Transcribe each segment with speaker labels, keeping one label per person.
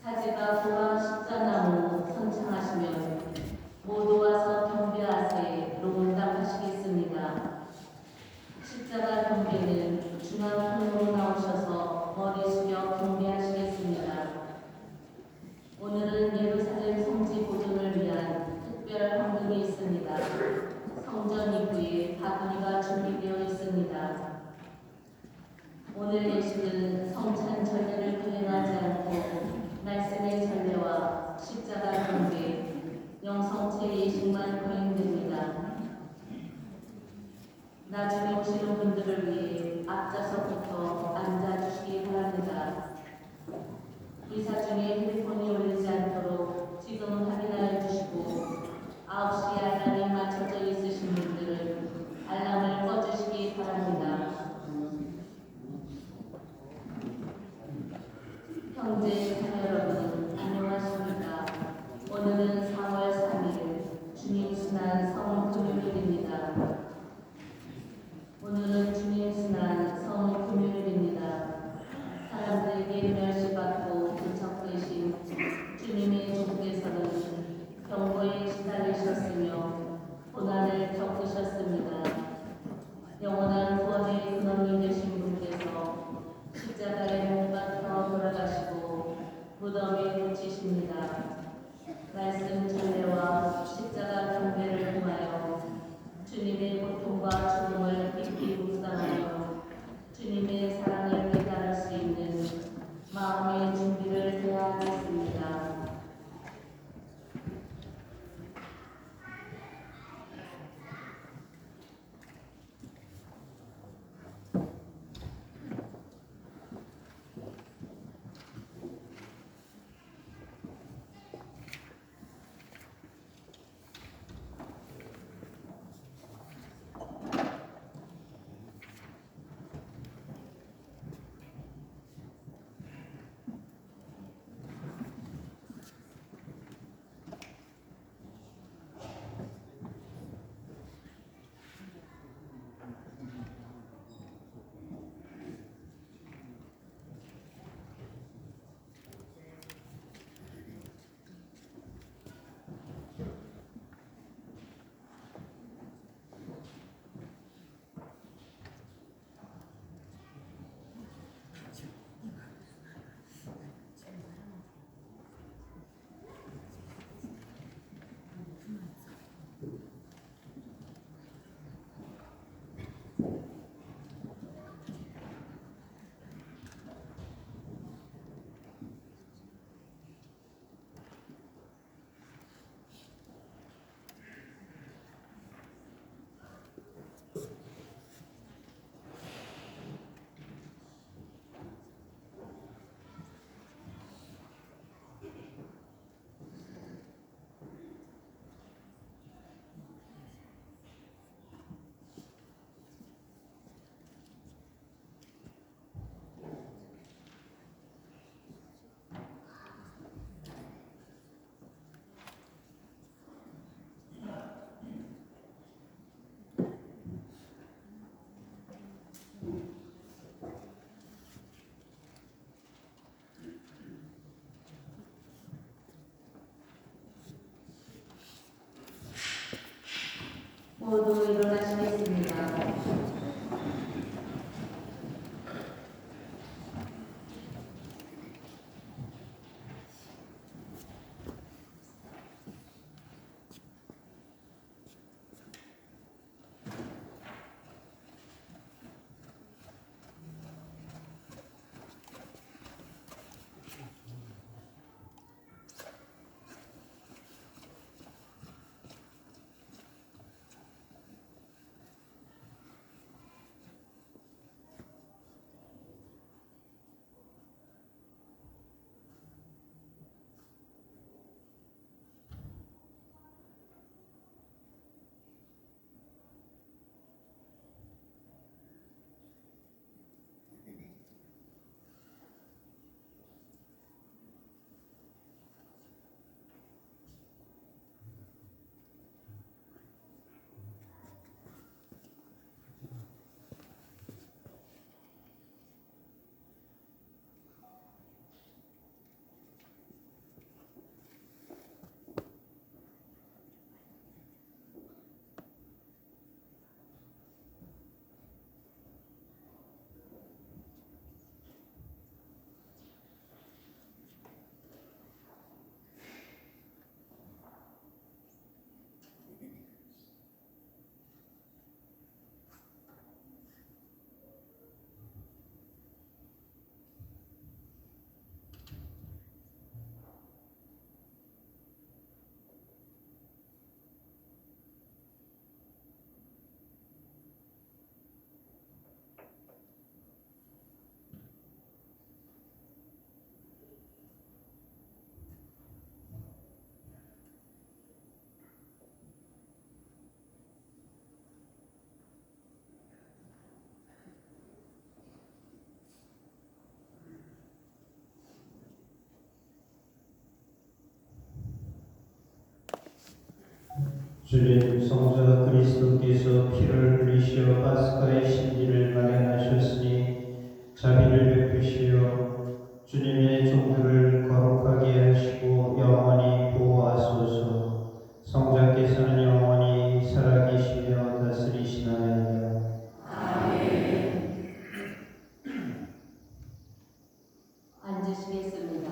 Speaker 1: 가지가 고와 십자나무 선창하시면 모두 와서 경배하세로 문답하시겠습니다. 십자가 경배는 중앙통으로 나오셔서 머리 숙여 경배하시겠습니다. 오늘은 예루살렘 성지 보존을 위한 특별 헌금이 있습니다. 성전 입구에 바구니가 준비되어 있습니다. 오늘 예식은 성찬 전례를 거행하지 않고 말씀의 전례와 십자가 경배, 영성체 예식만 거행됩니다. 나중에 오시는 분들을 위해 앞좌석부터 앉아주시기 바랍니다. 의사 중에 휴대폰이 울리지 않도록 지금 확인하여 주시고 9시에 알람이 맞춰져 있으신 분들은 알람을 꺼주시기 바랍니다. 형제 자매 여러분 안녕하십니까? 오늘은 4월 3일 주님 순환 성 금요일입니다. 오늘은 주님 순환 성 금요일입니다. 사람들에게 멸시받고 부척되신 주님의 주께서는 병고에 시달리셨으며 고난을 겪으셨습니다. 영원한 구원의 근원이 되신 분께서 십자가에 못 박혀 돌아가시고 무덤에 묻히십니다. 말씀 전례와 십자가 경배를 통하여 주님의 고통과 죽음을 깊이 묵상하며 주님의 사랑을 깨달을 수 있는 마음의 준비를 해야 하겠습니다. 모두 일어나시겠습니다.
Speaker 2: 주님 성자 그리스도께서 피를 흘리시어 파스카의 신비를 마련하셨으니 자비를 베푸시어 주님의 종들을 거룩하게 하시고 영원히 보호하소서. 성자께서는 영원히 살아계시며 다스리시나이다.
Speaker 1: 앉으시겠습니다.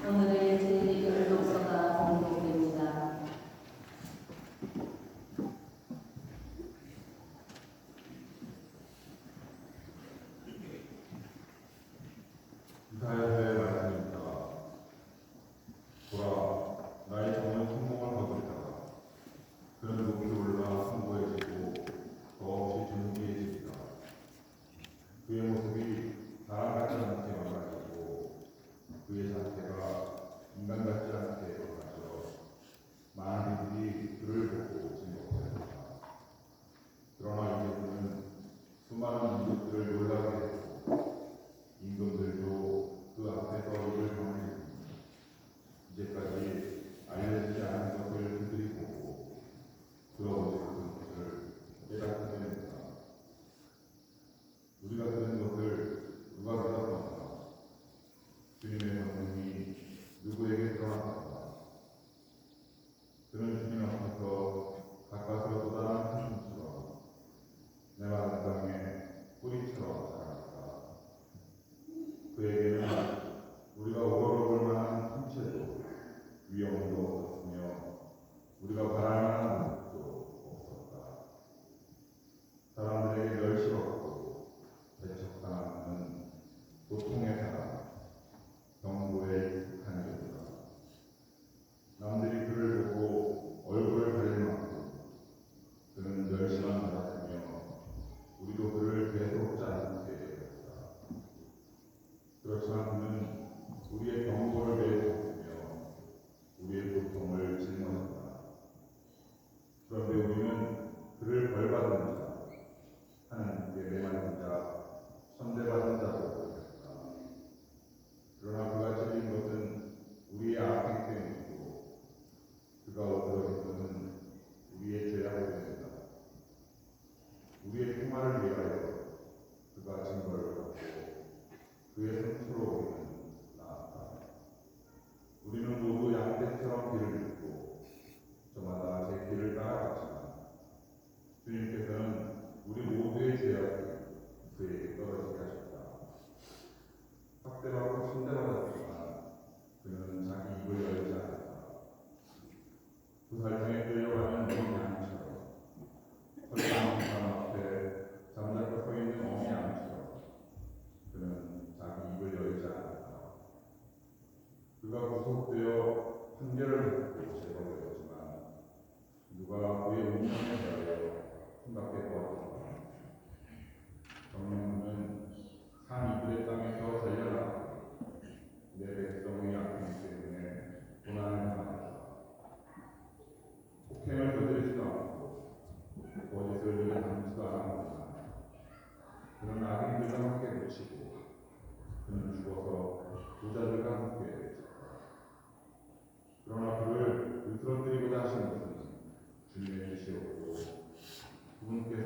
Speaker 1: 오늘의 제1 독서가 공독됩니다.
Speaker 3: 이사야서의 말씀입니다. 보라, 나의 종은 성공을 거두리라. 그는 높이 올라 풍부해지고 더없이 존귀해지리라. 그의 모습이 사람 같지 않게 망가지고 그의 자태가 인간 같지 않게 변하여 많은 이들이 그를 보고 진동하였다. 그러나 이제 그는 수많은 민족들을 놀라게 했고 임금들도 그 앞에서 이를 경외했습니다. 이제까지 알려지지 않은 것을 그들이 보고 들어보지 못한 것을 깨닫게 됩니다. 우리가 들은 것을 누가 믿었던가? 주님의 권능이 누구에게 드러났던가? 그는 주님 앞에서 가까스로 돋아나는 한숨처럼 내 마른 땅에 뿌리처럼 자랍니다. 그에게는 우리가 우러러볼 만한 힘체도 위험도 없었으며 우리가 바랄 만한 것도 없었다. 사람들에게 멸시받고 배척당하는 고통의 사람, 경고에 익숙한 자들아. 남들이 그를 보고 얼굴을 가릴 만큼 그는 멸시만 받았으며 우리도 그를 대수롭지 않게 되었다. 그렇지만 그는 우리의 경고를 메우었으며 우리의 고통을 짊어졌다. 그런데 우리는 그를 벌받은 자, 하나님께 매맞은 자, 천대받은 자로 보였다. 그러나 그가 찔린 것은 우리의 악행 때문이고 그가 엎드러진 것은 우리의 죄악이 됩니다. 우리의 평화를 위하여 그가 징벌을 받고 그의 상처로 우리는 나았다. 우리는 모두 양떼처럼 길을 잃고 저마다 제 길을 따라갔지만 주님께서는 우리 모두의 죄악을 그에게 떨어지게 하셨다. 학대받고 침대받았지만 그는 자기 입을 열지 않았다. 부살장에 끌려가는 어린 양처럼 설탕 사람 앞에 잠자코 서 있는 어린 양처럼 그는 자기 입을 열지 않았다. 그가 구속되어 판결을 받고 제거되었지만 누가 그의 운명에 대하여 생각해 보았던가? 정령은 산 이들의 땅에서 잘려나가고 내 백성의 악행 때문에 고난을 당하였다. 폭행을 저지르지도 않고 거짓을 당치도 않았구나. 그는 악인들과 함께 묻히고 그는 죽어서 부자들과 함께 있었다. 그러나 그를 으스러뜨리고자 하신 것은 주님의 뜻이었고 그분께서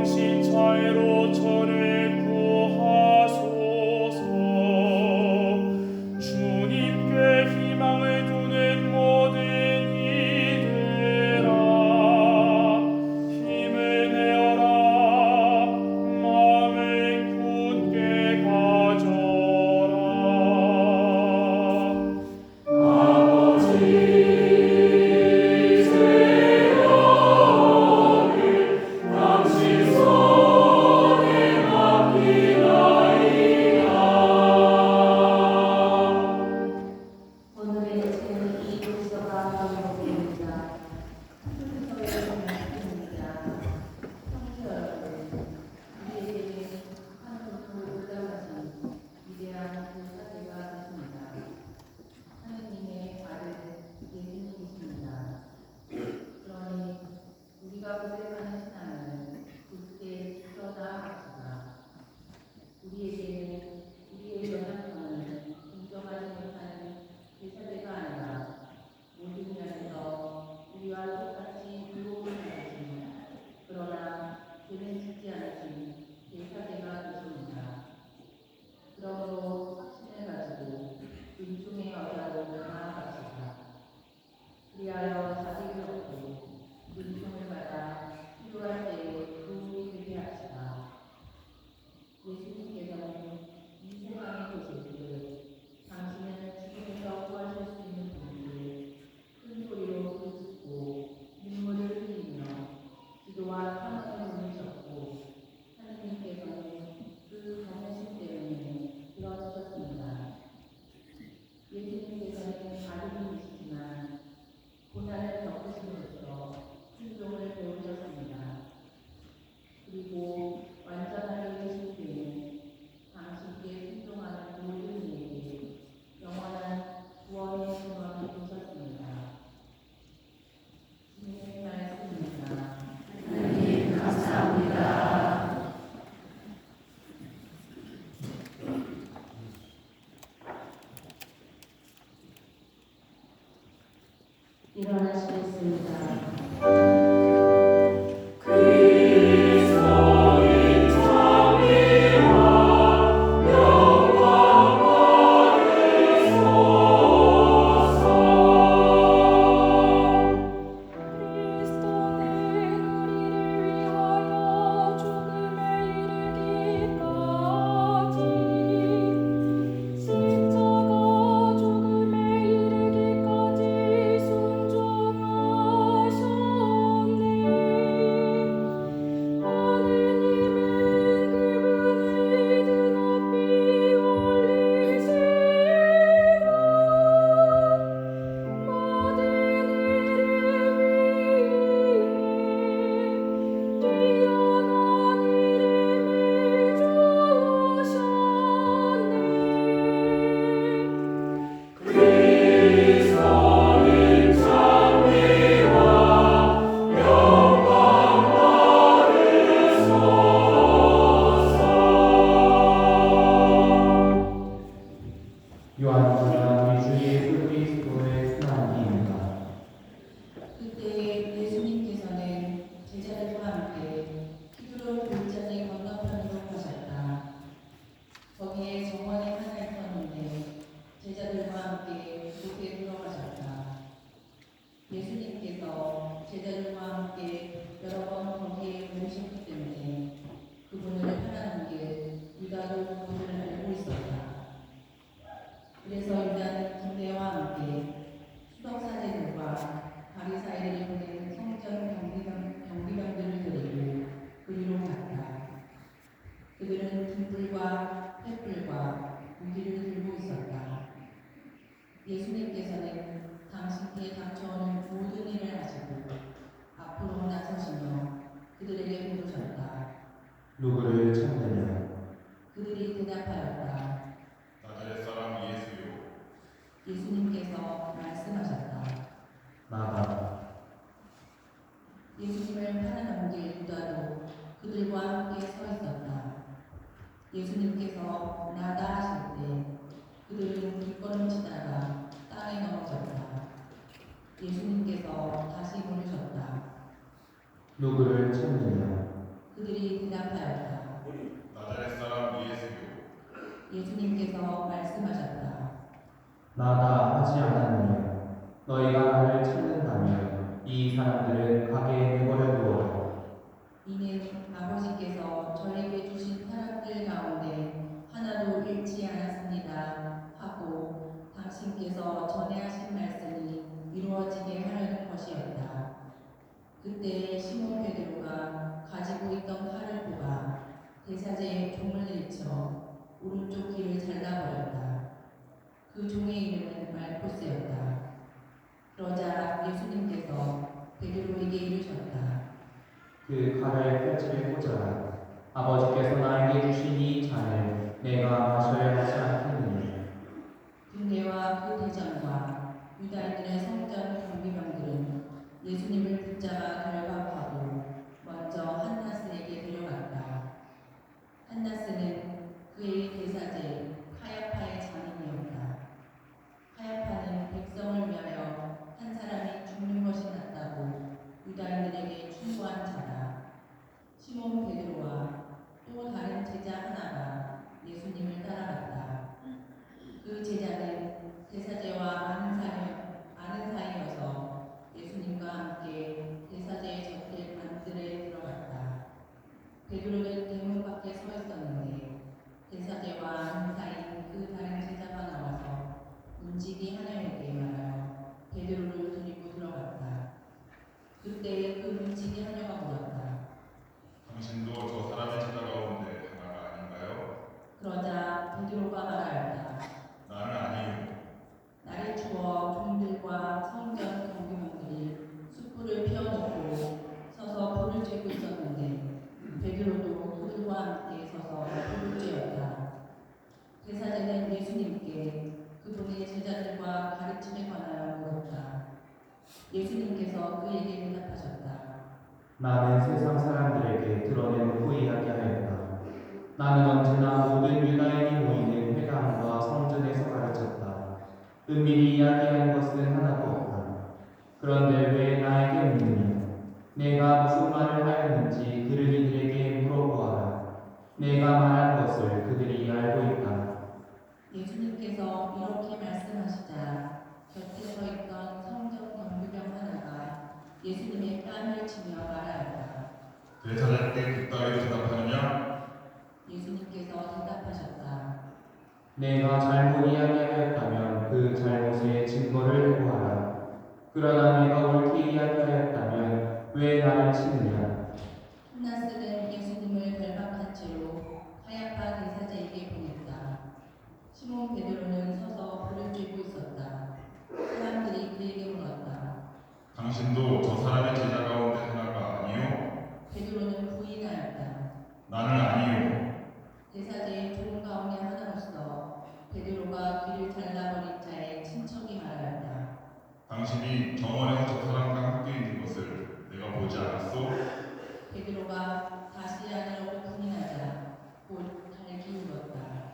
Speaker 4: 당신 자애로 저를 구하소서. 주님께 희망을 두는 모든 이들아, 힘을 내어라. 마음을 굳게 가져라.
Speaker 1: 오늘의 제목이 이 독서가 번역됩니다. 성서의 말씀입니다. 성도 여러분, 우리에게 하늘로 올라가신 위대한 그 사제가 되십니다. 하느님의 아들 예수님이십니다. 그러니 우리가 고백하는 신앙을 굳게 지켜다 합시다. 우리에게는 우리의 연약함을 인정하지 못하는 제사제가 아니라 모든 면에서 우리와 똑같이 의로운 자이시니 그러나 죄는 짓지 않으신 제사제가 되십니다. 그러므로 확신을 가지고 은총의 여자로 나아갑시다. 그리하여 자비를 얻고 은총을 받아 필요할 때에 도움이 되게 합시다. 예수님께서는 이 세상에 계실 때 당신은 죽음에서 구하실 수 있는 분들 큰 소리로 부르짖고 눈물을 흘리며 기도와 탄원을 보내셨고 하느님께서는 그 검으심 때문에 들어주셨습니다. 예수님께서는 아들이시지만 고난을 겪으심으로써 순종을 배우셨습니다. 그리고 완전하게 계신 때는 당신께 순종하는 모든 이에게 영원한 구원의 소망이 되셨습니다. 주님의 말씀입니다.
Speaker 5: 하나님 감사합니다.
Speaker 1: 일어나시겠습니다.
Speaker 2: 요한복음 우리 주 예수 그리스도의 하나님입니다.
Speaker 1: 그때 예수님께서는 제자들과 함께 키드론 골짜기 건너편으로 가셨다. 거기에 정원이 하나 있었는데 제자들과 함께 그곳에 들어가셨다. 예수님께서 제자들과 함께 여러 번 거기에 모이셨기 때문에 그분을 하나는 게 유다도 그분을 알고 있었다. 그래서 유다는 군대와 함께 수석사제들과 바리사이들이 보낸 성전 경비병들을 데리고 그리로 갔다. 그들은 등불과 횃불과 무기를 들고 있었다. 예수님께서는 당신께 닥쳐오는 모든 일을 하시고 앞으로 나서시며 그들에게 물으셨다.
Speaker 2: 누구를 찾느냐?
Speaker 1: 그들이 대답하였다.
Speaker 3: 나자렛 사람 예수요.
Speaker 1: 예수님께서 말씀하셨다.
Speaker 2: 나다.
Speaker 1: 예수님을 팔아넘길 유다도 그들과 함께 서 있었다. 예수님께서 나다 하실 때 그들은 뒷걸음치다가 땅에 넘어졌다. 예수님께서 다시 물으셨다.
Speaker 2: 누구를 찾느냐?
Speaker 1: 그들이 대답하였다.
Speaker 3: 나자렛 사람 예수요.
Speaker 1: 예수님께서 말씀하셨다.
Speaker 2: 나다 하지 않았느냐? 너희가 나를 찾는다면 이 사람들은 가게 내버려 두어라.
Speaker 1: 이는 아버지께서 저에게 주신 사람들 가운데 하나도 잃지 않았습니다 하고 당신께서 전에 하신 말씀이 이루어지게 하려는 것이었다. 그때 시몬 베드로가 가지고 있던 칼을 뽑아 대사제의 종을 내쳐 오른쪽 귀를 잘라버렸다. 그 종의 이름은 말코스였다. 그러자 예수님께서 베드로에게 이르셨다.
Speaker 2: 그 칼을 펼치를 꽂아라. 아버지께서 나에게 주신 이 잔을 내가 마셔야 하지 않겠느냐?
Speaker 1: 군대와 그 대장과 유다인들의 성전 경비병들은 예수님을 붙잡아 결박하고 먼저 한나스에게 데려갔다. 한나스는 그의 대사제 카야파의 장인이었다. 카야파는 백성을 위하여 한 사람이 죽는 것이 낫다고 유다인들에게 충고한 자다. 시몬 베드로와 또 다른 제자 하나가 예수님을 따라갔다. 그 제자는 대사제와 아는 사이여서 예수님과 함께 대사제의 곁에 안뜰에 들어갔다. 베드로는 대문 밖에 서 있었는데 대사제와 아는 사이인 그 다른 제자가 나와서 문지기 하나에게 말하여 베드로를 데리고 들어갔다. 그때 그 문지기 하녀가 물었다.
Speaker 3: 당신도 저 사람의 제자 가운데 하나가 아닌가요?
Speaker 1: 그러자 베드로가 말하였다.
Speaker 3: 나는 아니요.
Speaker 1: 날이 추워 종들과 성전 경비병들이 숯불을 피워놓고 서서 불을 쬐고 있었는데 베드로도 그들과 함께 서서 불을 쬐었다. 대사제는 예수님께 그분의 제자들과 가르침에 관하여 물었다. 예수님께서 그에게 대답하셨다.
Speaker 2: 나는 세상 사람들에게 드러내놓고 이야기하였다. 나는 언제나 모든 유다인이 모이는 회당과 성전에서 가르쳤다. 은밀히 이야기한 것은 하나도 없다. 그런데 왜 나에게 묻느냐? 내가 무슨 말을 하였는지 그들에게 물어보아라. 내가 말한 것을 그들이 알고 있다.
Speaker 1: 예수님께서 이렇게 말씀하시자 곁에 서 있던 성전 경비병 하나가 예수님의 뺨을 치며 말하였다.
Speaker 3: 대사자께 그따위로 대답하느냐?
Speaker 1: 예수님께서 대답하셨다.
Speaker 2: 내가 잘못 이야기하였다면 그 잘못의 증거를 제공하라. 그러나 내가 옳게 이야기하였다면 왜 나를 치느냐?
Speaker 1: 한나스는 예수님을 결박한 채로 카야파 대사제에게 보냈다. 시몬 베드로는 서서 불을 쬐고 있었다. 사람들이 그에게 물었다.
Speaker 3: 당신도 저 사람의 제자 가운데 하나가 아니요?
Speaker 1: 베드로는 부인하였다.
Speaker 3: 나는 아니요.
Speaker 1: 대사제의 종 가운데 하나로서 베드로가 귀를 잘라버린 자의 친척이 말하였다.
Speaker 3: 당신이 정원에서 저 사람과 함께 있는 것을 내가 보지 않았소?
Speaker 1: 베드로가 다시 아니라고 부인하자 곧 달기 울었다.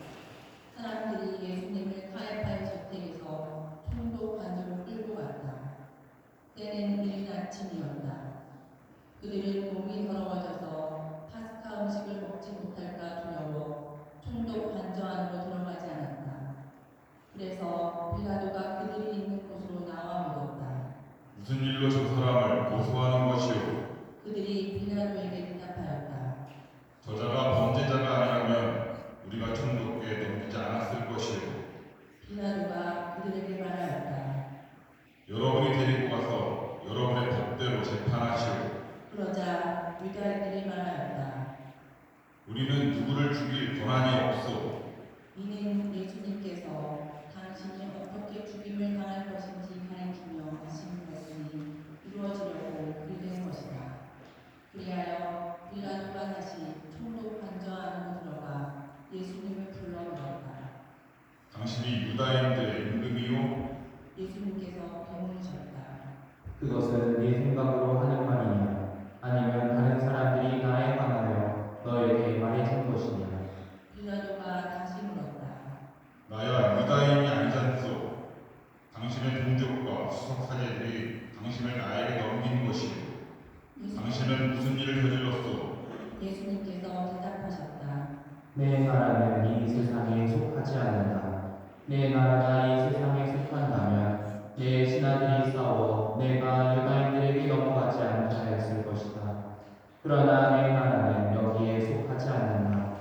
Speaker 1: 사람들이 예수님을 카야파의 저택에서 총독 관으로 끌고 갔다. 때는 이른 아침이었다. 그들은 몸이 더러워져서 파스카 음식을 먹지 못할까 두려워 총독 관저 안으로 들어가지 않았다. 그래서 빌라도가 그들이 있는 곳으로 나와 물었다.
Speaker 3: 무슨 일로 저 사람을 고소하는 것이오?
Speaker 1: 그들이 빌라도에게 대답하였다.
Speaker 3: 저자가 범죄자가 아니라면 우리가 총독께 넘기지 않았을 것이오.
Speaker 1: 빌라도가 그들에게 말하였다.
Speaker 3: 여러분이 데리고 가서 여러분의 법대로 재판하시오.
Speaker 1: 그러자 유다인들이 말하였다.
Speaker 3: 우리는 누구를 죽일 권한이 없소.
Speaker 1: 이는 예수님께서 당신이 어떻게 죽임을 당할 것인지 가리키며 하신 말씀이 이루어지려고 그리된 것이다. 그리하여 빌라도가 다시 총독 관저 안으로 들어가 예수님을 불러 물었다.
Speaker 3: 당신이 유다인들의 임금이요?
Speaker 1: 예수님께서 배물으셨다.
Speaker 2: 그것은 네 생각으로 하는 말이냐? 아니면 다른 사람들이 나에 관하여 너에게 말해준 것이냐?
Speaker 1: 빌라도가 다시 물었다.
Speaker 3: 나야 유다인이 아니잖소. 당신의 동족과 수석사제들이 당신을 나에게 넘긴 것이오. 당신은 무슨 일을 저질렀소?
Speaker 1: 예수님께서 대답하셨다.
Speaker 2: 내 나라는 이 세상에 속하지 않는다. 내 나라가 이 세상에 속한다면 내 신하들이 싸워 내가 유다인들에게 넘어가지 않게 하였을 것이다. 그러나 내 나라는 여기에 속하지 않는다.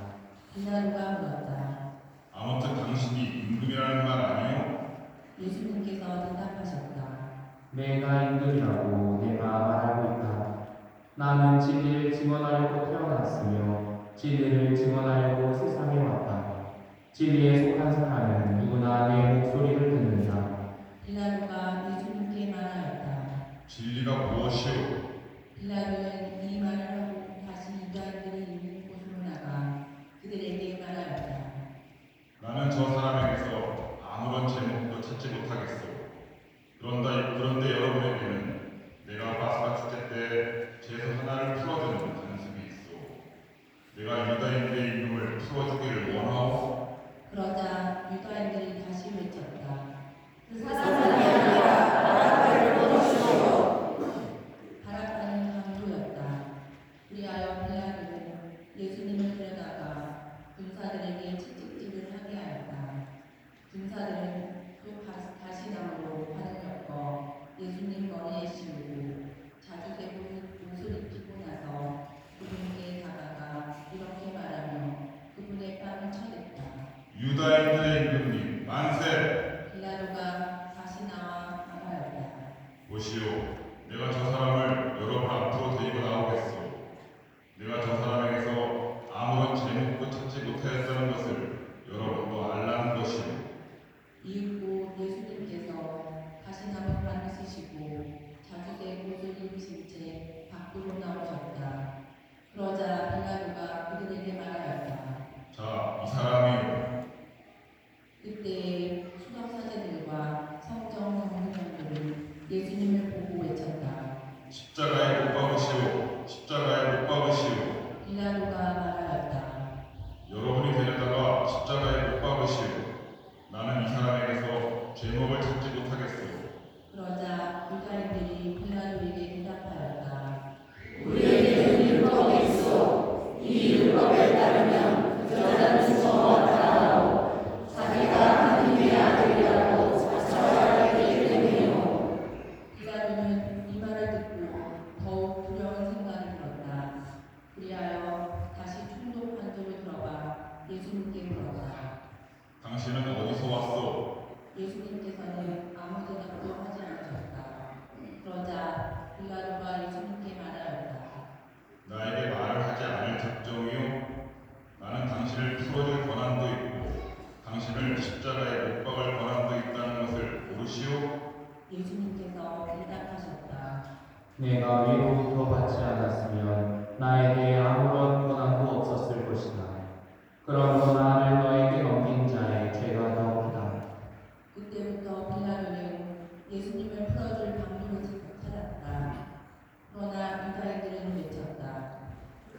Speaker 1: 빌라도가 물었다.
Speaker 3: 아무튼 당신이 임금이라는 말 아니요?
Speaker 1: 예수님께서 대답하셨다.
Speaker 2: 내가 임금이라고 내가 말하고 있다. 나는 진리를 증언하려고 태어났으며 진리를 증언하려고 세상에 왔다. 진리에 속한 사람은 누구나 내 목소리를 듣는다.
Speaker 1: 빌라도가 예수님께 말하였다.
Speaker 3: 진리가 무엇이오?
Speaker 1: 빌라도는 이 말을 하고 다시 유다인들이 있는 곳으로 나가 그들에게 말하였다.
Speaker 3: 나는 저 사람에게서 아무런 제목도 찾지 못하겠소. 그런데 여러분에게는 내가 파스가 축제 때 제수 하나를 풀어주는 관습이 있어. 내가 유다인들의 임금을 풀어주기를 원하오.
Speaker 1: 그러자 유다인들이 다시 외쳤다.
Speaker 5: 그 사람이 아니라 바라바를 보내시오.
Speaker 1: 바라바는 강도였다. 그리하여 빌라도는 예수님을 데려다가 군사들에게 채찍질을 하게 하였다. 군사들은 또 가시나무로 판을 엮어 예수님 머리에 씌우고 자주색 옷을 입히고 나서 그분께 다가가 이렇게 말하며 그분의 뺨을 쳐댔다.
Speaker 3: 유다인들의 임금님 만세!
Speaker 1: 빌라도가 다시 나와 말하였다.
Speaker 3: 보시오, 내가 저 사람을 여러분 앞으로 데리고 나오겠소. 내가 저 사람에게서 아무런 제목도 찾지 못하였다는 것을 여러분도 알라는 것이오.
Speaker 1: 이윽고 예수님께서 가시나무 판을 쓰시고 자주색 옷을 입으신 채 밖으로 나오셨다. 그러자 빌라도가 그들에게 말하였다.
Speaker 3: 자, 이 사람이요.
Speaker 1: 그때 수석사제들과 성정 정문장들은 예수님을 보고 외쳤다.
Speaker 3: 십자가에 못 박으시오. 십자가에 못 박으시오.
Speaker 1: 빌라도가 말하였다.
Speaker 3: 여러분이 데려다가 십자가에 못 박으시오. 나는 이 사람에게서 제목을 찾지 못하겠소.
Speaker 1: 그러자 유다인들이 빌라도에게 대답하였다.
Speaker 5: 우리에게는 율법이 있어. 이 율법에 따르면 부자는 죽어야 따라오. 자기가 하나님의 아들이라고 자처하기 때문이오.
Speaker 1: 빌라도는 이 말을 듣고 더욱 두려운 생각이 들었다. 그리하여 다시 총독 관저로 들어가 예수님께 물었다.
Speaker 3: 당신은 어디서 왔소?
Speaker 1: 예수님께서는 아무 대답도 하지 않으셨다. 그러자 빌라도가 예수님께 말하였다.
Speaker 3: 나에게 말을 하지 않을 작정이요? 나는 당신을 풀어줄 권한도 있고 당신을 십자가에 못 박을 권한도 있다는 것을 모르시오?
Speaker 1: 예수님께서 대답하셨다.
Speaker 2: 내가 위로부터 받지 않았으면 나에게 아무런 권한도 없었을 것이다. 그런 권한을 너에게 넘긴 자의 죄가 더 크다.
Speaker 1: 그때부터 빌라도는 예수님을 풀어줄 방법을 찾았다. 그러나 유다인들은 외쳤다.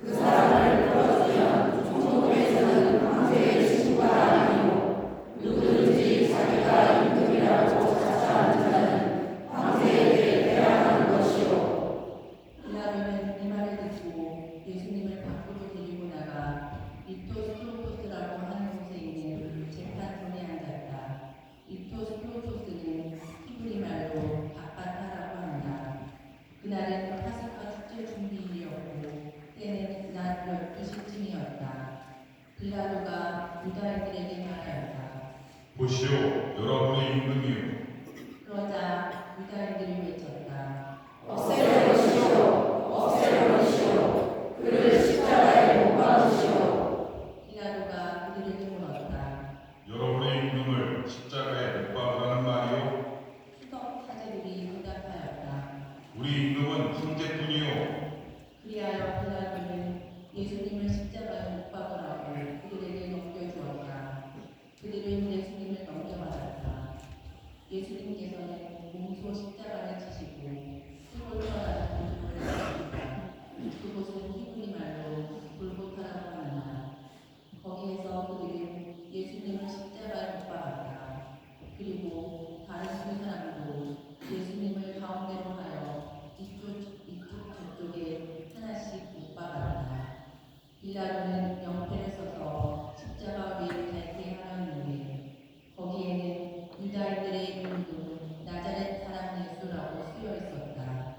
Speaker 5: 그 사람을 풀어주면 종족에서는 황제의 친구가 아니오. 누구든지 자기가 임금이라고 자처하는 자는 황제에게 대항하는 것이오.
Speaker 1: 빌라도는 이 말을 듣고 예수님을 밖으로 데리고 나가 리토스토로토스라고 하는 곳에 있는 재판정에 앉았다. 리토스토로토스는 히브리 말로 바깥하라고 한다. 그날은 파스카 축제 준비일이었고 때는 낮 12시쯤이었다. 빌라도가 유다인들에게 말하였다.
Speaker 3: 보시오, 여러분의 임금이요.
Speaker 1: 그러자 유다인들이 외쳤다.
Speaker 5: 없애버리시오. 없애버리시오. 그를 십자가에 못 박으시오.
Speaker 1: 빌라도가 그들에게 물었다.
Speaker 3: 여러분의 임금을 십자가에 못 박으라는 말이요?
Speaker 1: 수석 사제들이 대답하였다.
Speaker 3: 우리 임금은 황제뿐이요.
Speaker 1: 그리하여 빌라도는 예수님을 십자가에 못 박으라고 그들에게 넘겨주었다. 그들은 예수님을 넘겨받았다. 예수님께서는 몸소 십자가를 지시고 빌라도는 명패를 써서 십자가 위에 달게 하였는데 거기에는 유다인들의 이름도 나자렛 사람 예수라고 쓰여 있었다.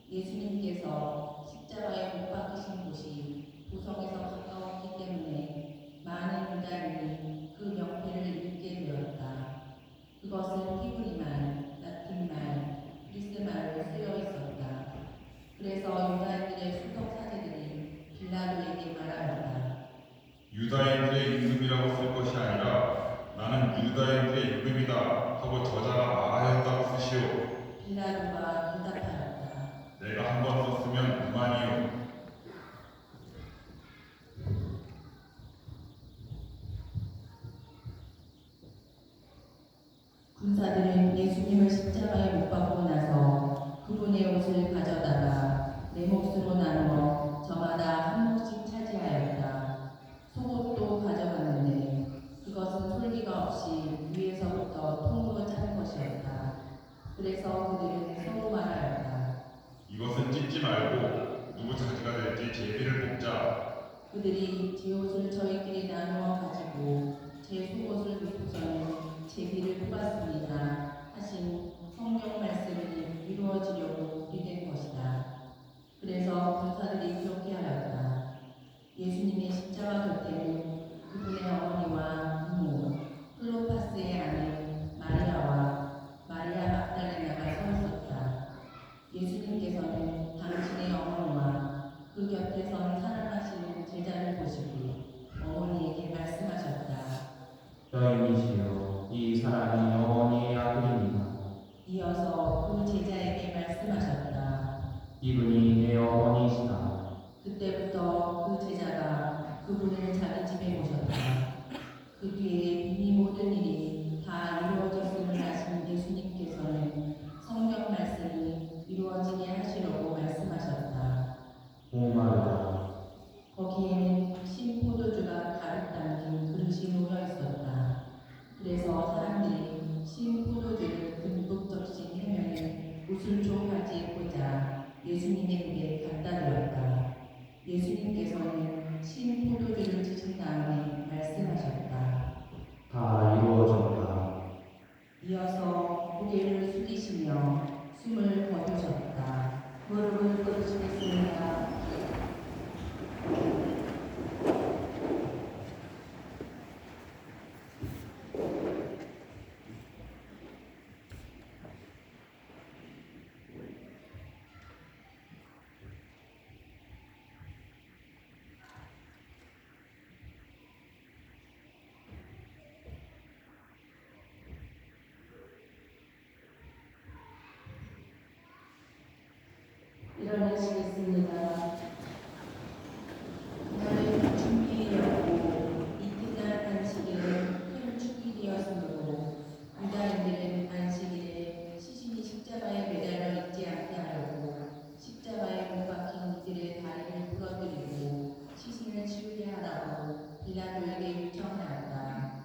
Speaker 1: 예수님께서 십자가에 못 박히신 곳이 도성에서 가까웠기 때문에 많은 유다인이 그 명패를 읽게 되었다. 그것은 히브리말, 라틴말, 그리스말로 쓰여 있었다. 그래서 유다인들의 수석 사제들이 빌라도에게 말하였다.
Speaker 3: 유다인들의 임금이라고 쓸 것이 아니라 나는 유다인들의 임금이다 하고 저자가 말하였다고 쓰시오.
Speaker 1: 빌라도가 대답하였다.
Speaker 3: 내가 한 번 썼으면 그만이요.
Speaker 1: 군사들은 예수님을 십자가에 못 박고 나서 그분의 옷을 가져다가 네 몫으로 나누어 저마다 한 몫씩 차지하였다. 속옷도 가져갔는데 그것은 솔기가 없이 위에서부터 통으로 짠 것이었다. 그래서 그들은 서로 말하였다.
Speaker 3: 이것은 찢지 말고 누구 자기가 될지 제비를 뽑자.
Speaker 1: 그들이 제 옷을 저희끼리 나누어 가지고 제 속옷을 입고서는 제비를 뽑았습니다 하신 성경 말씀이 이루어지려고 이된 것이다. 그래서 군사들이 그렇게 하였다. 예수님의 십자가 곁에는 그분의 어머니와 이모 클로파스의 아내 마리아와 마리아 막달레나가 서 있었다. 예수님께서는 당신의 어머니와 그 곁에 선 사랑하시는 제자를 보시고 어머니에게 말씀하셨다.
Speaker 2: 여인이시여, 이 사람이 어머니의 아들입니다.
Speaker 1: 이어서 그 제자에게 말씀하셨다.
Speaker 2: 이분이 내 어머니시다.
Speaker 1: 그때부터 그 제자가 그분을 자기 집에 모셨다. 그 뒤에 이미 모든 일이 다 이루어졌음을 아신 예수님께서는 성경 말씀이 이루어지게 하시려고 말씀하셨다.
Speaker 2: 오마이다.
Speaker 1: 거기에는 신포도주가 가득 담긴 그릇이 놓여 있었다. 그래서 사람들이 신포도주를 듬뿍 적신 해면에 우슬초 바지에 꽂아 예수님에게 갖다 드렸다. 예수님께서는 신포도주를 드신 다음에 말씀하셨다.
Speaker 2: 다 이루어졌다.
Speaker 1: 이어서 고개를 숙이시며 숨을 거두셨다. 무릎을 꿇으시겠습니다. 일어나시겠습니다. 그날은 준비일이었고 이튿날 안식일은 큰 축일이었으므로 유다인들은 안식일에 시신이 십자가에 매달려 있지 않게 하려고 십자가에 못 박힌 이들의 다리를 부러뜨리고 시신을 치우게 하라고 빌라도에게 요청하였다.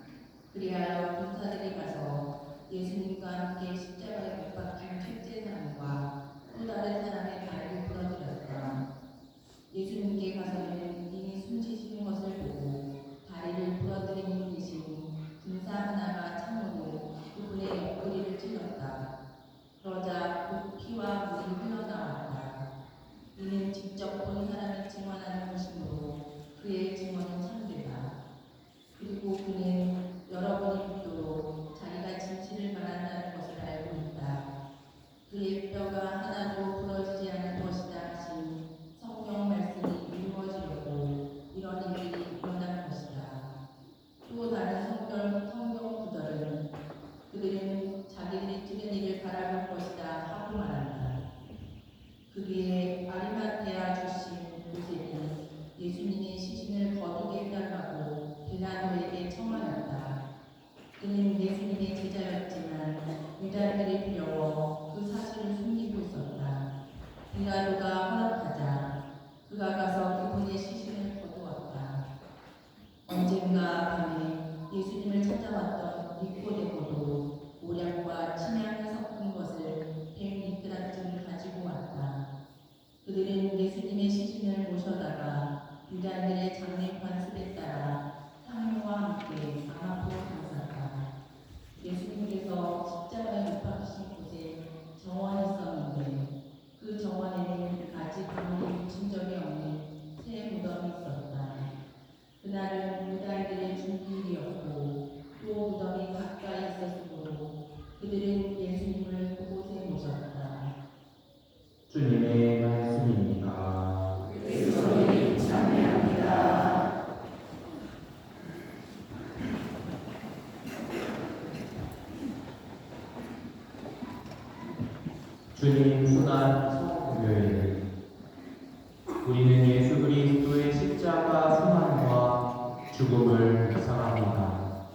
Speaker 1: 그리하여 군사들이 가서 예수님과 함께 십자가에 못 박힌 첫째 사람과 또 다른 사람의 다리를 부러뜨렸다. 예수님께 가서는 이미 숨지시는 것을 보고 다리를 부러뜨린 대신 군사 하나가 창으로 그분의 옆구리를 찔렀다. 그러자 곧 피와 물이 흘러나왔다. 이는 직접 본 사람이 증언하는 것이므로 그의 증언은 참되다. 그리고 그는 여러분이 믿도록 자기가 진실을 말한다는 것을 알고 있다. 그의 뼈가 하나도 부러지지 않을 것이다 하신 성경 말씀이 이루어지려고 이런 일들이 일어난 것이다. 또 다른 성경 구절은 그들은 자기들이 찍은 일을 바라볼 것이다 하고 말한다. 그 뒤에 아리마테아 출신 요셉이 예수님의 시신을 거두게 해달라고 빌라도에게 청하였다. 그는 예수님의 제자였지만 유다인들이 두려워 그 사실을 숨기고 있었다. 빌라도가 허락하자 그가 가서 그분의 시신을 거두었다. 언젠가 밤에 예수님을 찾아왔던 니코데모도 모략과 침향이 섞은 것을 100리터쯤 가지고 왔다. 그들은 예수님의 시신을 모셔다가 유다인들의 장례 그날은 유다인들의 중기일이었고 또 무덤이 가까이 있었으므로 그들은 예수님을 그곳에 모셨다.
Speaker 2: 주님의 말씀입니다.
Speaker 5: 그리스도님 찬양합니다.
Speaker 2: 주님 순환 성금요일, 우리는 예수 그리스도의 십자가 순환과 죽음을 묵상합니다.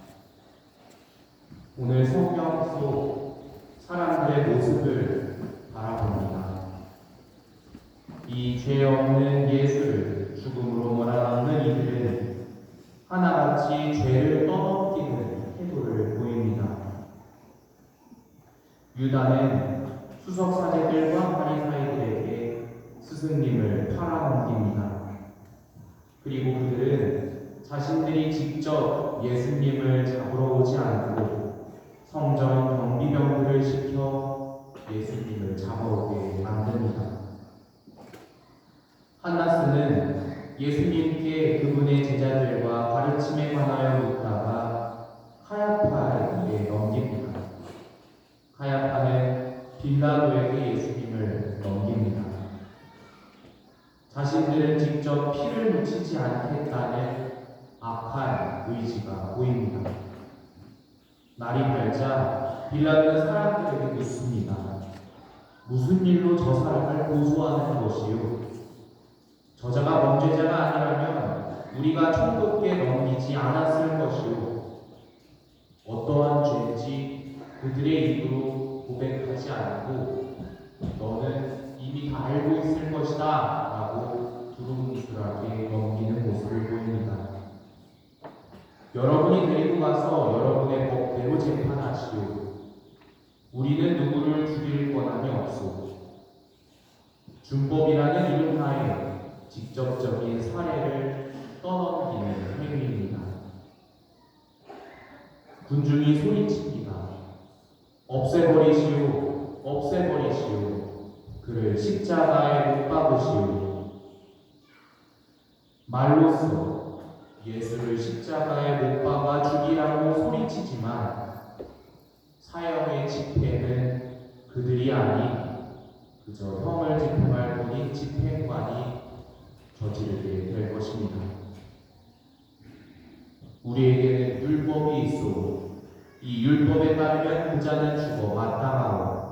Speaker 2: 오늘 성경 속 사람들의 모습을 바라봅니다. 이 죄 없는 예수를 죽음으로 몰아넣는 이들은 하나같이 죄를 떠넘기는 태도를 보입니다. 유다는 수석사제들과 바리사이들에게 스승님을 팔아넘깁니다. 그리고 그들은 자신들이 직접 예수님을 잡으러 오지 않고 성전 경비병들을 시켜 예수님을 잡아오게 만듭니다. 한나스는 예수님께 그분의 제자들과 가르침에 관하여 묻다가 카야파에게 넘깁니다. 카야파는 빌라도에게 예수님을 넘깁니다. 자신들은 직접 피를 묻히지 않겠다는 악한 의지가 보입니다. 날이 밝자 빌라도는 사람들에게 묻습니다. 무슨 일로 저 사람을 고소하는 것이요? 저자가 범죄자가 아니라면 우리가 총독께 넘기지 않았을 것이요. 어떠한 죄인지 그들의 입으로 고백하지 않고 너는 이미 다 알고 있을 것이다 라고 두루뭉술하게 넘기는 모습을 보입니다. 여러분이 데리고 가서 여러분의 법대로 재판하시오. 우리는 누구를 죽일 권한이 없소. 준법이라는 이름하에 직접적인 사례를 떠넘기는 행위입니다. 군중이 소리칩니다. 없애버리시오, 없애버리시오. 그를 십자가에 못 박으시오. 말로써 예수를 십자가에 못 박아 죽이라고 소리치지만 사형의 집행은 그들이 아닌 그저 형을 집행할 뿐인 집행관이 저지르게 될 것입니다. 우리에게는 율법이 있어 이 율법에 따르면 그자는 죽어 마땅하고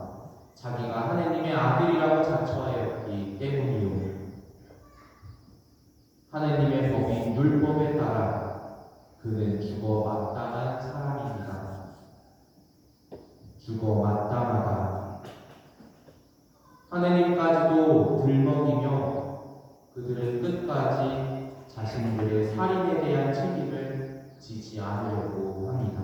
Speaker 2: 자기가 하느님의 아들이라고 자처하였기 때문이요. 하느님의 법인 율법에 따라 그는 죽어 마땅한 사람입니다. 죽어 마땅하다. 하느님까지도 들먹이며 그들은 끝까지 자신들의 살인에 대한 책임을 지지 않으려고 합니다.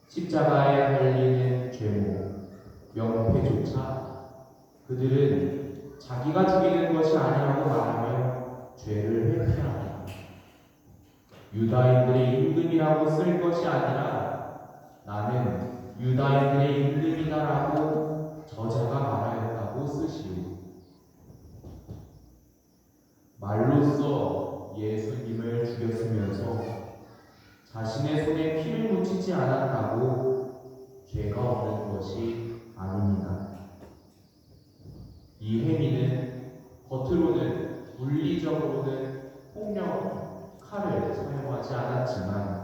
Speaker 2: 십자가에 달리는 죄목, 명패조차 그들은 자기가 죽이는 것이 아니라고 말하며 죄를 회피합니다. 유다인들의 임금이라고 쓸 것이 아니라 나는 유다인들의 임금이다라고 저자가 말하였다고 쓰시오. 말로써 예수님을 죽였으면서 자신의 손에 피를 묻히지 않았다고 죄가 없는 것이 아닙니다. 이 행위는 겉으로는 물리적으로는 폭력, 칼을 사용하지 않았지만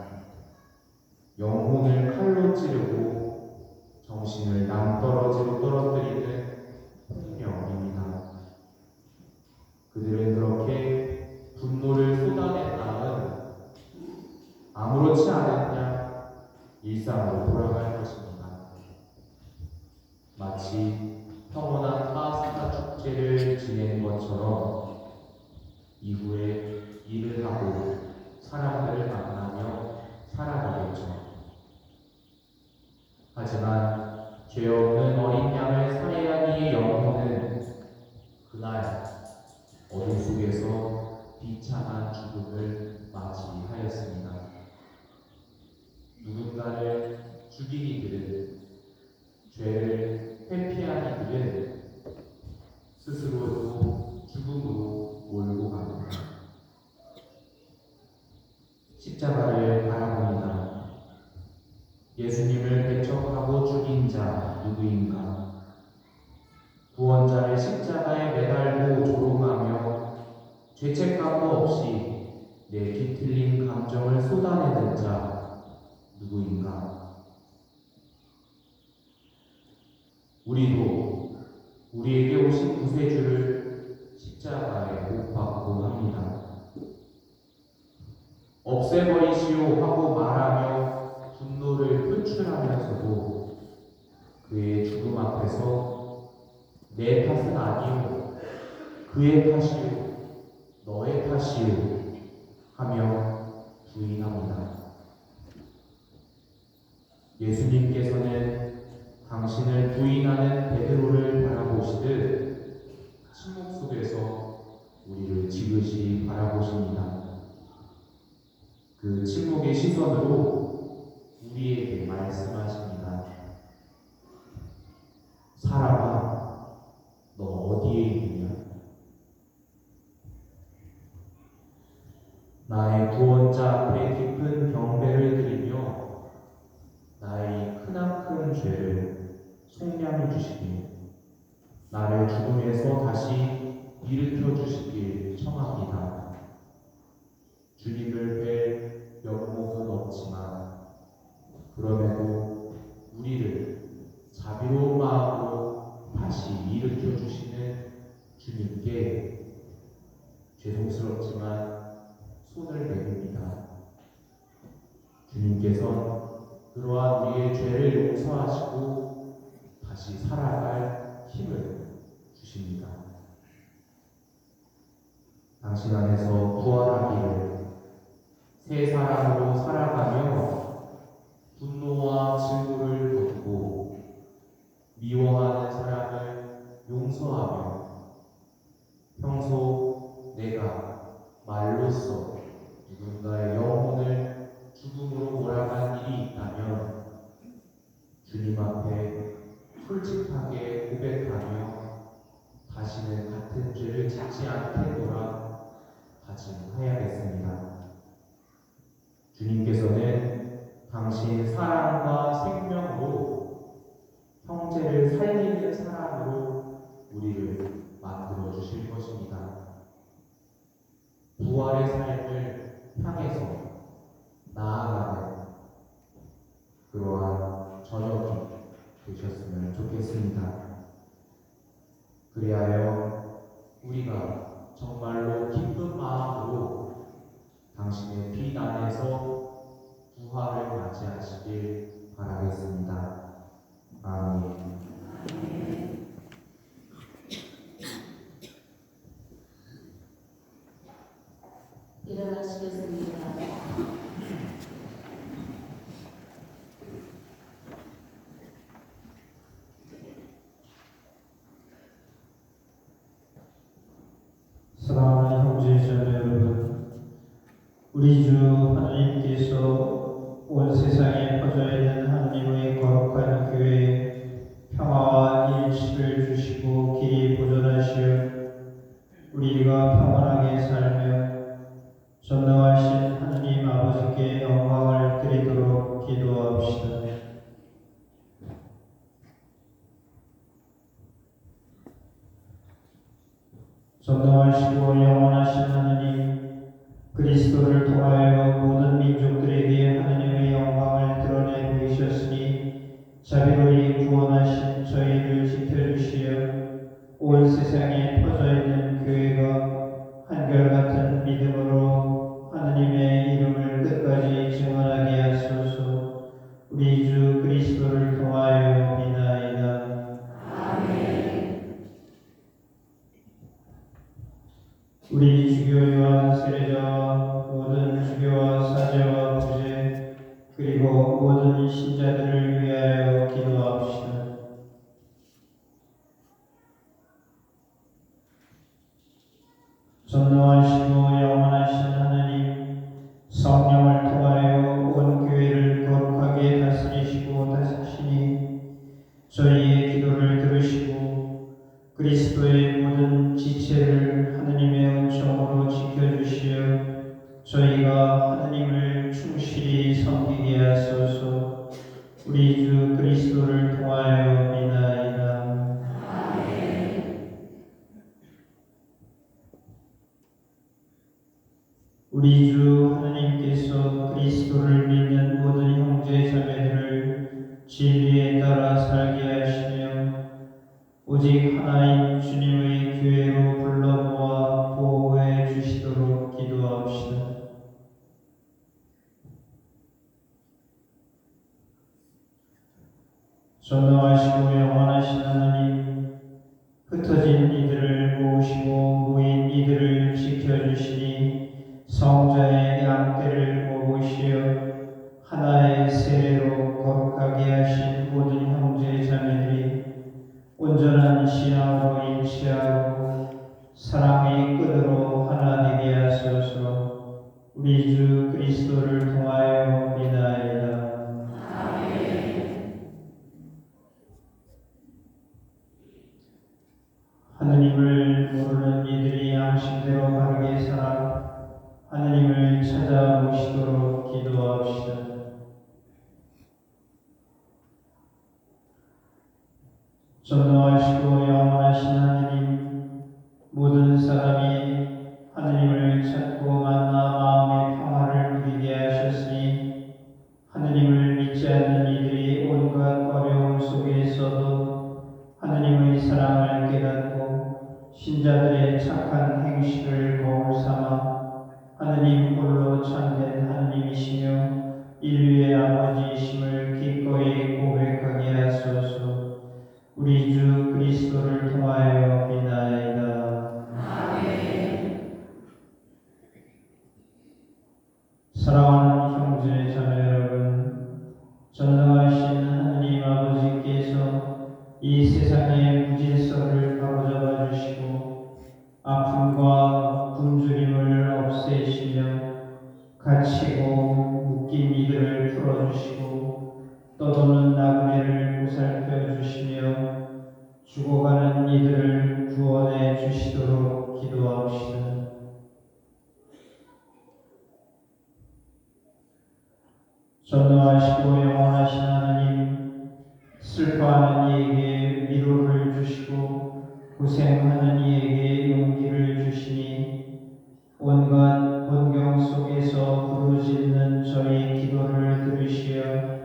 Speaker 2: 영혼을 칼로 찌르고 정신을 낭떠러지로 떨어뜨리는 폭력입니다. 그들은 그렇게 분노를 쏟아낸 다음 아무렇지 않았냐 일상으로 돌아갈 것입니다. 마치 평온한 파스타 축제를 지낸 것처럼 이후에 일을 하고 사람들을 만나며 살아가겠죠. 하지만 죄 없는 어린 양을 살해한 이의 영혼은 그날 어둠 속에서 비참한 죽음을 맞이하였습니다. 누군가를 십자가를 바라봅니다. 예수님을 배척하고 죽인 자 누구인가? 구원자를 십자가에 매달고 조롱하며 죄책감도 없이 내 뒤틀린 감정을 쏟아내는 자 누구인가? 우리도 우리에게 오신 구세주를 십자가에 못 박고 합니다. 없애버리시오 하고 말하며 분노를 표출하면서도 그의 죽음 앞에서 내 탓은 아니오, 그의 탓이오, 너의 탓이오 하며 부인합니다. 예수님께서는 당신을 부인하는 베드로를 바라보시듯 침묵 속에서 우리를 지그시 바라보십니다. 그 침묵의 시선으로 우리에게 말씀하십니다. 사람아, 너 어디에 있느냐? 나의 구원자 앞에 깊은 경배를 드리며 나의 크나큰 죄를 속량해 주시길, 나를 죽음에서 다시 일으켜 주시길 청합니다. 주님을 뵐 면목은 없지만 그럼에도 우리를 자비로운 마음으로 다시 일으켜 주시는 주님께 죄송스럽지만 손을 내밉니다. 주님께서 그러한 우리의 죄를 용서하시고 다시 살아갈 힘을 주십니다. 당신 안에서 부활하기를, 새 사람으로 살아가며 분노와 증오를 걷고 미워하는 사람을 용서하며 평소 내가 말로써 누군가의 영혼을 죽음으로 몰아간 일이 있다면 주님 앞에 솔직하게 고백하며 다시는 같은 죄를 짓지 않겠노라 다짐하야겠습니다. 주님께서는 당신 사랑과 생명으로 형제를 살리는 사람으로 우리를 만들어 주실 것입니다. 부활의 삶을 향해서 나아가는 그러한 저녁이 되셨으면 좋겠습니다. 그리하여 우리가 정말로 기쁜 마음으로 당신의 빛 안에서 부활을 맞이하시길 바라겠습니다. 아멘.
Speaker 1: 일어나시겠습니다.
Speaker 6: 사랑하는 형제 자매 여러분, 우리 주 하나님께서 온 세상에 퍼져 있는 하나님의 거룩한 교회에 평화와 일치를 주시고 길이 보존하시어 우리가 평안하게 살며 전능하신 하나님 아버지께 영광을 드리도록 기도합시다. 전능하시고 영원하신 하나님, 그리스도를 통하여 모든 민족들에게 하나님의 영광을 드러내 보이셨으니 자비로이 구원하신 저희를 지켜주시어 온 세상에 퍼져 있는 교회가 한결같은 믿음으로 하나님의 이름을 끝까지 증언하게 하소서. 우리 주 그리스도를 통하여 비나이다.
Speaker 5: 아멘.
Speaker 6: 우리 주교 요한 세례자와 모든 주교 저희가 하느님을 충실히 섬기게 하소서. 우리 주 그리스도를 통하여 믿나이다. 우리 주 하느님께서 그리스도를 믿는 모든 형제 자매들을 진리에 따라 살게 하시며 오직 하나인 주님의 교회로 불러 모아 보호해 주시도록 기도합시다. 전능하시고 영원하신 하나님, 흩어진 이들을 모으시고 모인 이들을 지켜주시니 성자의 양떼를 모으시어 하나의 세례로 거룩하게 하신 모든 형제 자매들이 온전한 신앙으로 일치하고 사랑의 끈으로 하나 되게 하소서. 우리 주 그리스도를 통하여 믿나이다. 하느님을 모르는 이들이 양심대로 바르게 살아 하느님을 찾아오시도록 기도합시다. 전능하시고 영원하신 하느님, 모든 사람이 하느님을 찾고 만나 마음의 평화를 누리게 하셨으니 하느님을 믿지 않는 이들이 온갖 어려움 속에서도 하느님의 사랑을 깨닫고 신자들의 착한 행실을 거울 삼아 하느님 홀로 참된 하느님이시며 인류의 아버지이심을 기꺼이 고백하게 하소서. 우리 주 그리스도를 통하여 믿나이다. 사랑하는 형제 자매 여러분, 전능하신 하느님 아버지께서 이 세상의 무질서를 바로잡아 주시고 아픔과 굶주림을 없애시며 갇히고 묶인 이들을 풀어주시고 떠도는 나그네를 보살펴 주시며 죽어가는 이들을 구원해 주시도록 기도합시다. 전능하시고 영원하신 하나님, 슬퍼하는 이에게 위로를 주시고 고생하는 이에게 용기를 주시니 온갖 본경 속에서 부르짖는 저희 기도를 들으시어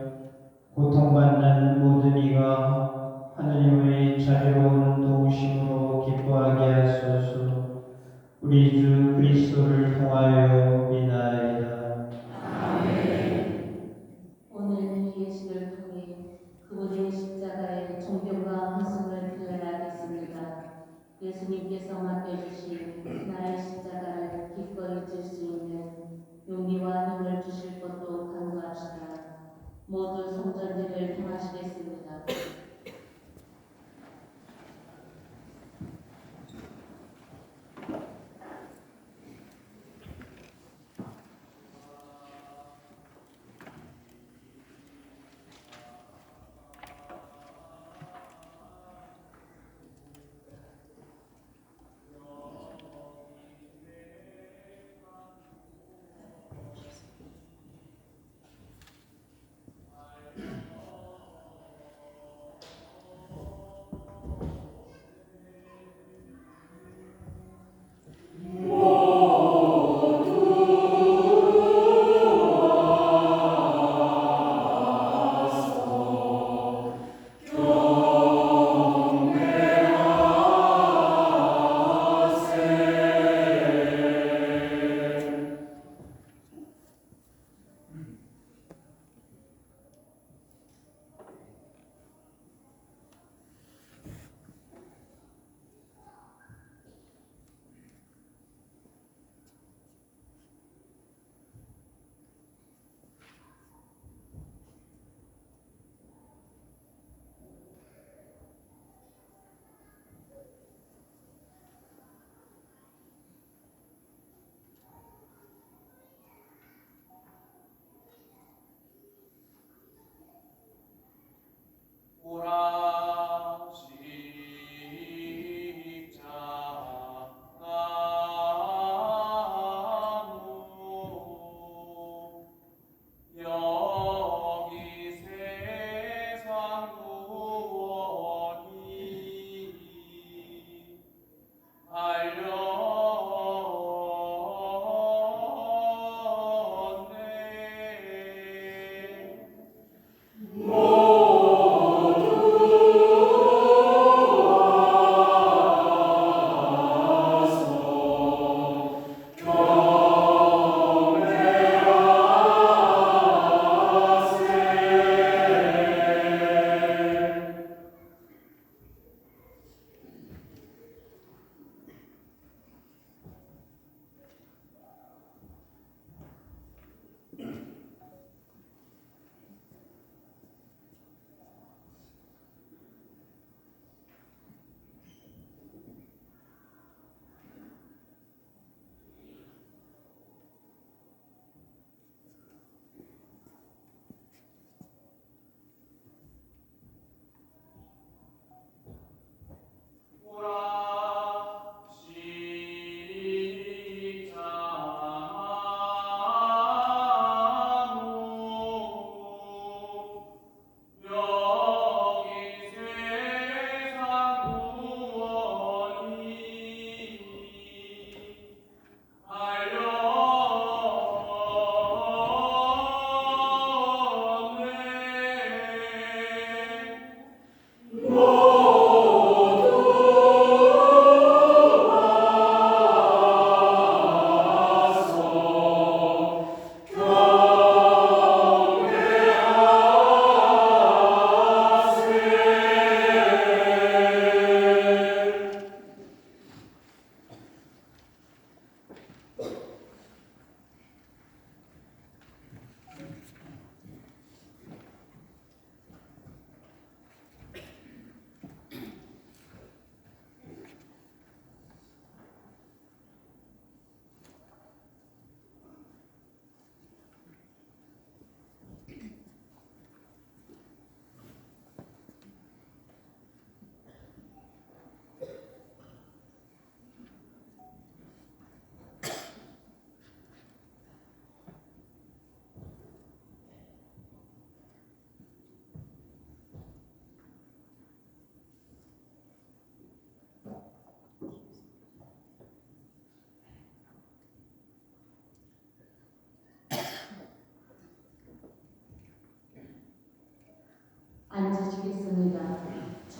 Speaker 6: 고통받는 모든 이가 하느님의 자비로운 도우심으로 기뻐하게 하소서. 우리 주 그리스도를 통하여 믿나이다.
Speaker 5: 오늘 이 예식을 통해 그분의 십자가의 존경과 헌신을 드러나겠습니다. 예수님께서 맡겨주신 나의 십자가를 기꺼이 질 수 있는 용기와 힘을 주실 것도 간구합시다. 모두 성전지를 행하시고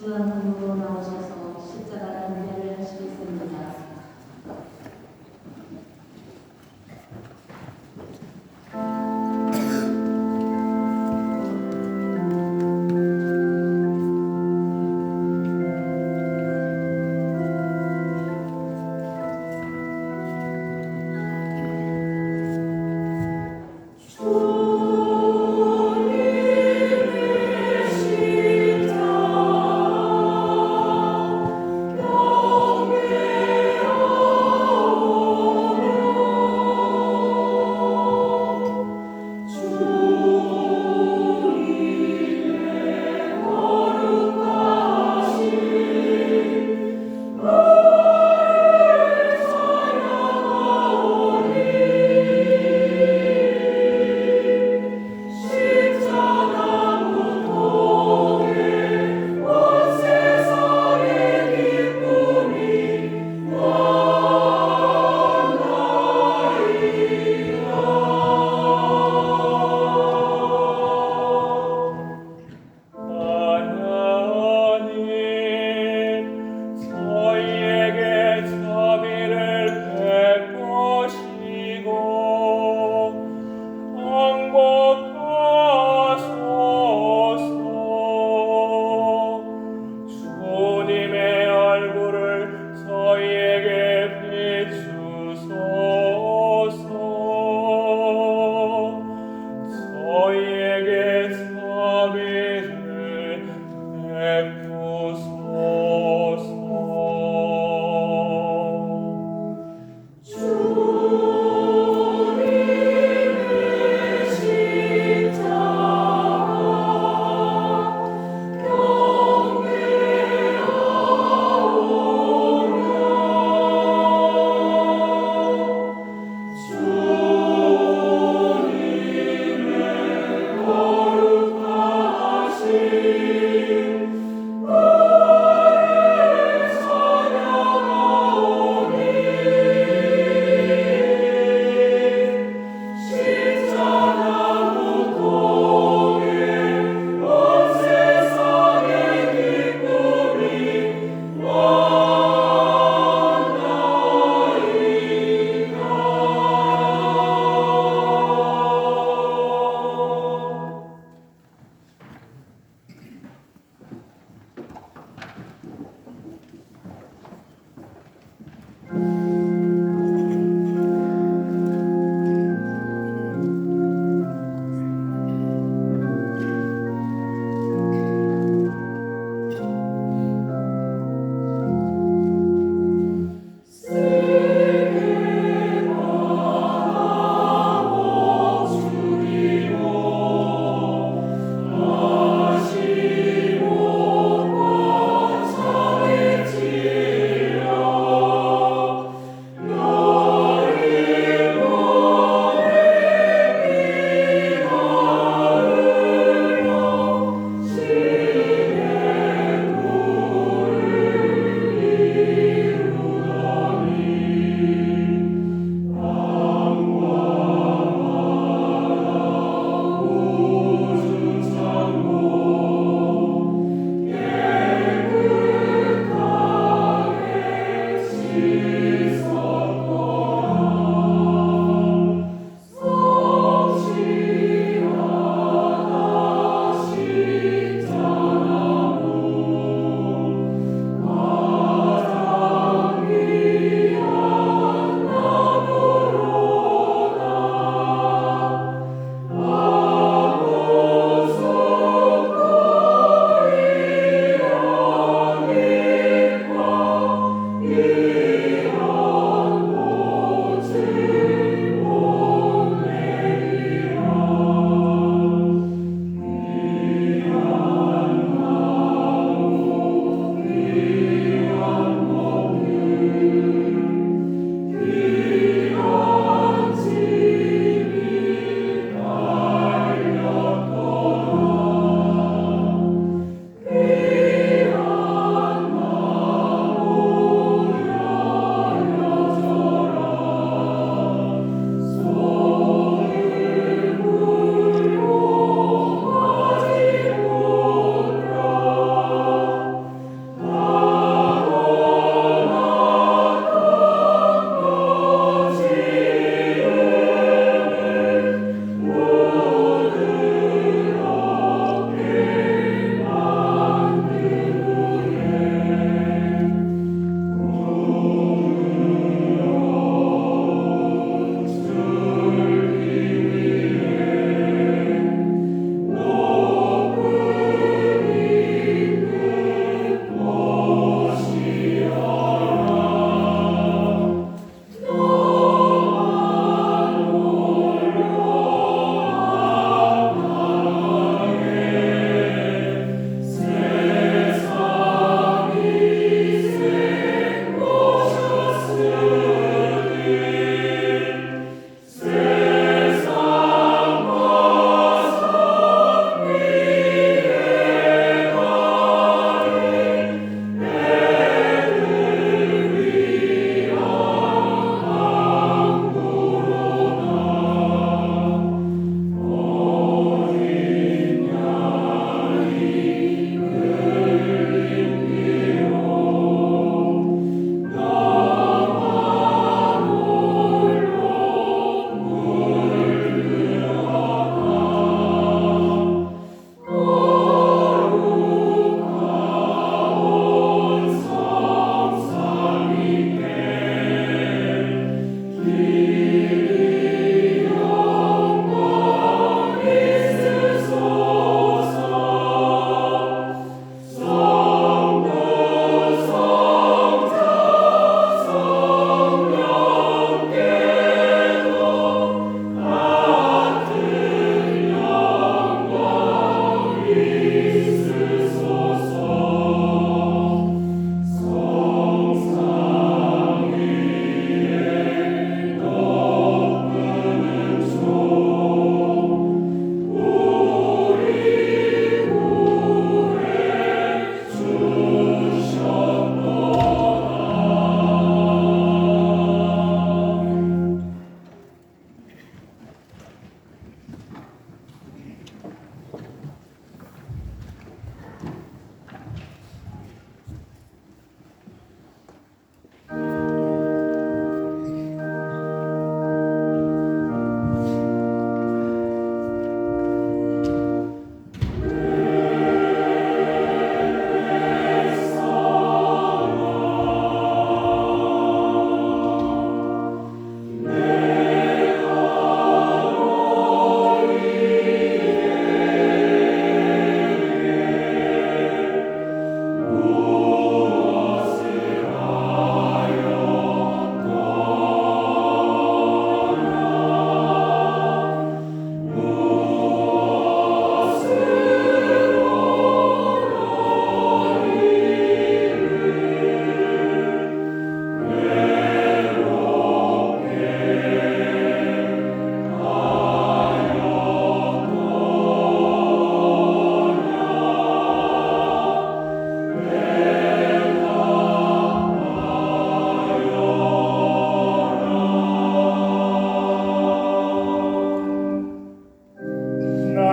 Speaker 5: 주안으로 나오셔서 십자가 경배를 하시겠습니다.
Speaker 4: 주님의 십자가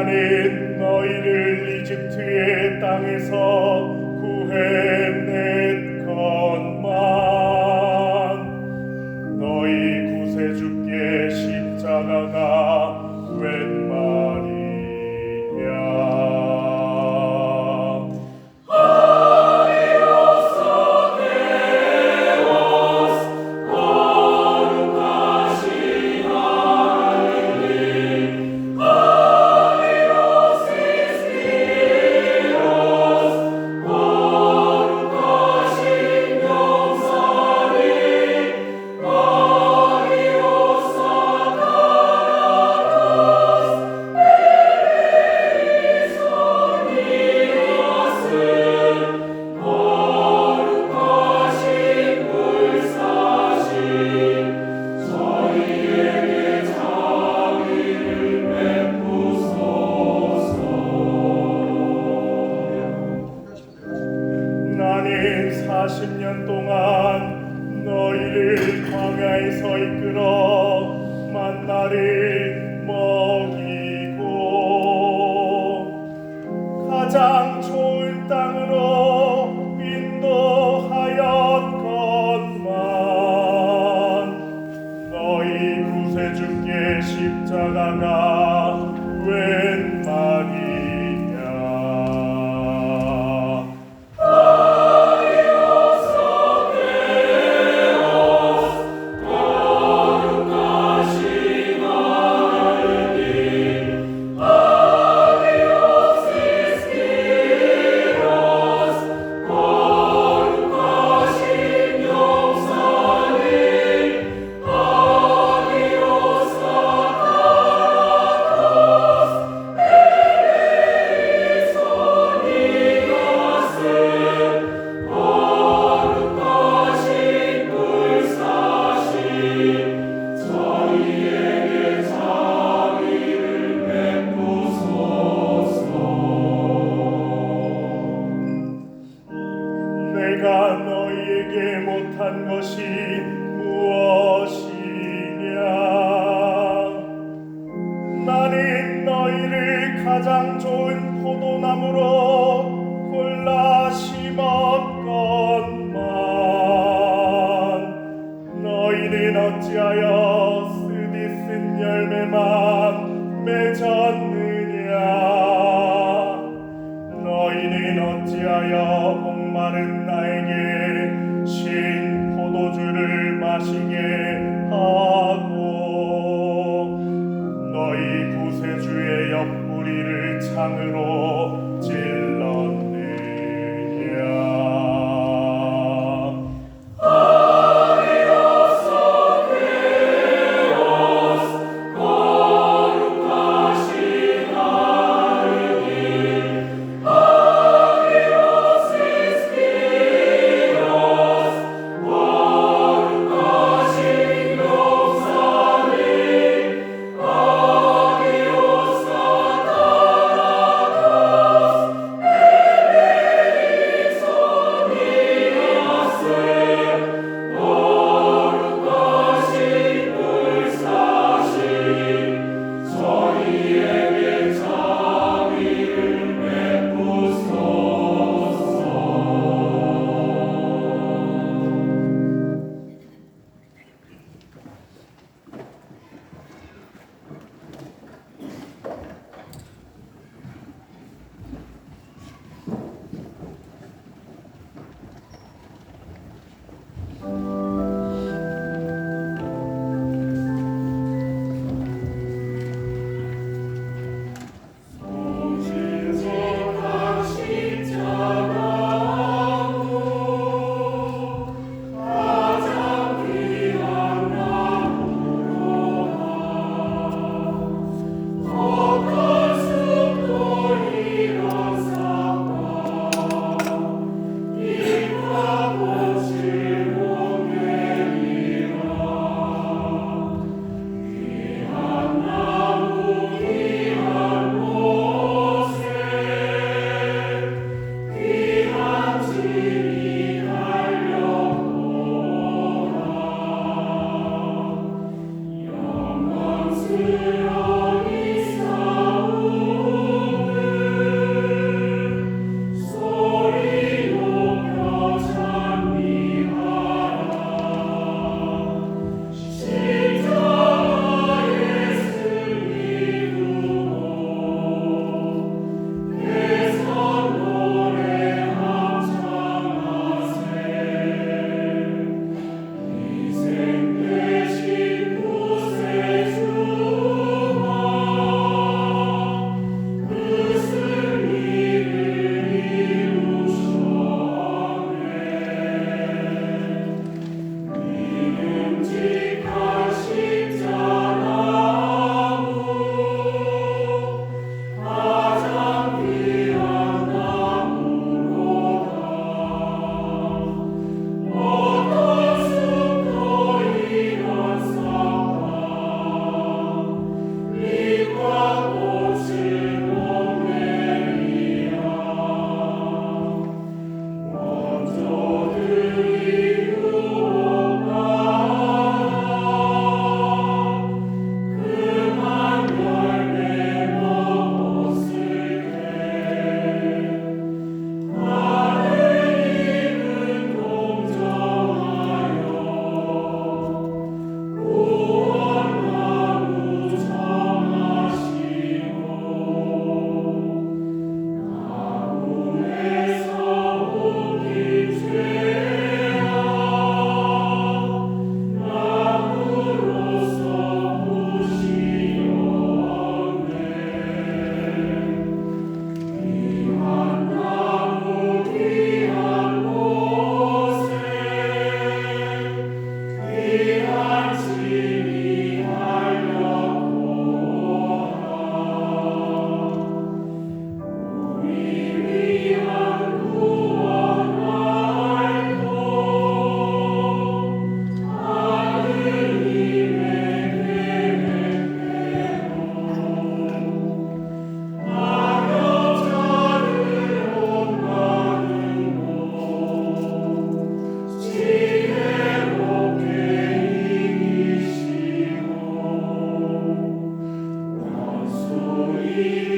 Speaker 4: 나는 너희를 이집트의 땅에서 구해냈건만 너희 구세주께 십자가가 웬 말이냐. 나는 40년 동안 너희를 광야에서 이끌어 만나를 먹이고 가장 좋은 땅으로 인도하였건만 너희 구세주께 십자가가 웬 말이냐. 내가 너희에게 못한 것이 무엇이냐. 나는 너희를 가장 좋은 포도나무로 골라 심었건만 너희는 어찌하여 쓰디쓴 열매만 맺었느냐. 너희는 어찌하여 목마른 나에게 신 포도주를 마시게 하고 너희 구세주의 옆구리를 창으로 찔렀느냐. 이를